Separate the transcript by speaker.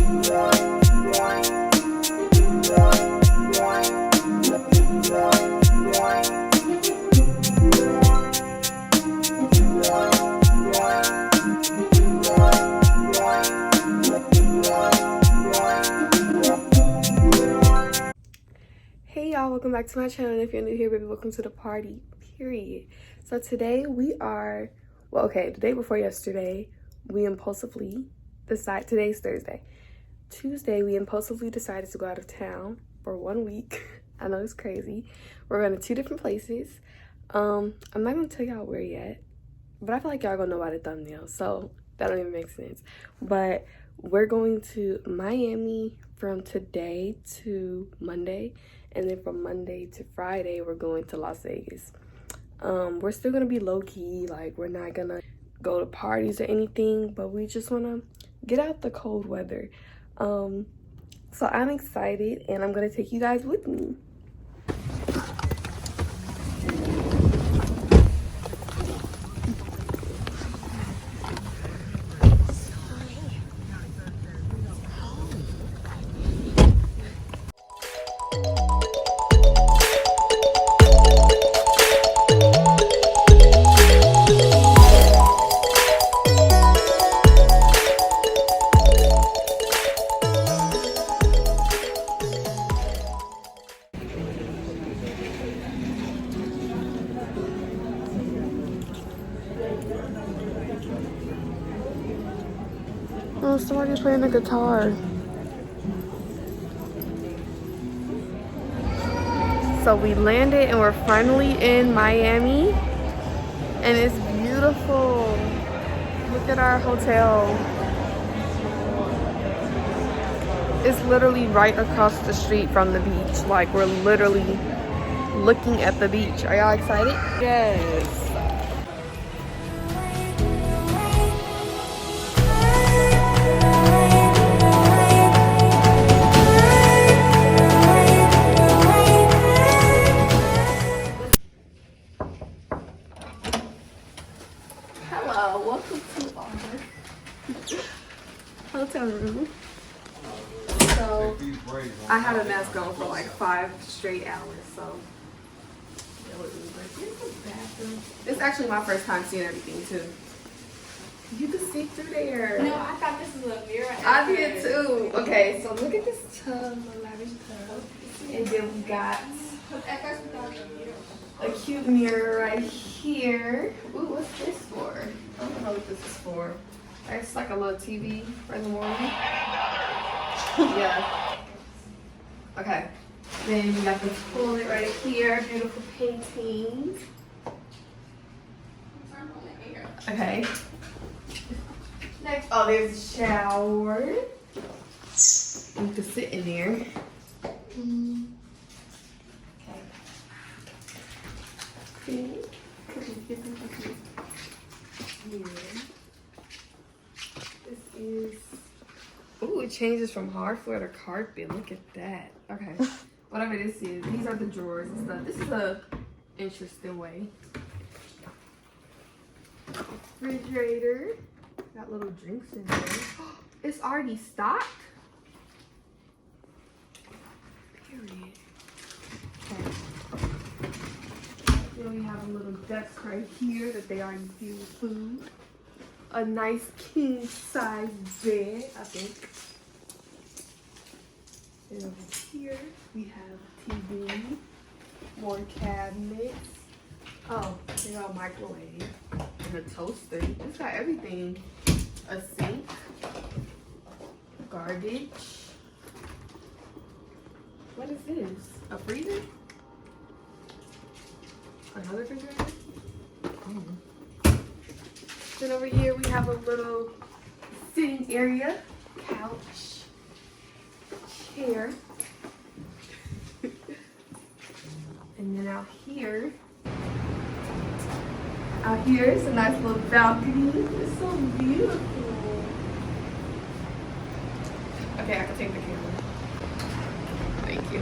Speaker 1: Hey y'all, welcome back to my channel, and if you're new here, baby, welcome to the party, period. So today we are, well, okay, the day before yesterday, we impulsively today's Thursday. Tuesday, we impulsively decided to go out of town for 1 week. I know it's crazy. We're going to 2 different places. I'm not going to tell y'all where yet, but I feel like y'all gonna know by the thumbnail, so that don't even make sense. But we're going to Miami from today to Monday, and then from Monday to Friday we're going to Las Vegas. We're still gonna be low-key, like we're not gonna go to parties or anything, but we just want to get out the cold weather. So I'm excited, and I'm gonna take you guys with me. Oh, somebody's playing the guitar. So we landed and we're finally in Miami, and it's beautiful. Look at our hotel. It's literally right across the street from the beach. Like, we're literally looking at the beach. Are y'all excited? Yes. Hello, welcome to our hotel room. So I had a mask on for like 5 straight hours, so here's the bathroom. It's actually my first time seeing everything too. You can see through there.
Speaker 2: No, I thought this was a mirror.
Speaker 1: I did too. Okay, so look at this tub, a lavish tub, and then we got
Speaker 2: At first we thought it was a mirror.
Speaker 1: a cute mirror right here. Ooh, what's this for? I don't know what this is for. It's like a little TV for in the morning. Yeah. Okay. Then we got the toilet right here. Beautiful paintings. Okay. Next, oh, there's a shower. You can sit in there. Okay. This is, ooh, it changes from hard floor to carpet. Look at that. Okay. Whatever this is, these are the drawers and stuff. This is a interesting way. Refrigerator. Got little drinks in there. It's already stocked. Period. Okay. Then we have a little desk right here that they already do with food. A nice king size bed, I think. And over here we have TV, more cabinets. Oh, they got a microwave and a toaster. It's got everything. A sink, garbage. What is this? A freezer? Another refrigerator? Oh. Then over here we have a little sitting area, couch, chair. And then out here is a nice little balcony. It's so beautiful. Okay, I can take the camera. Thank you.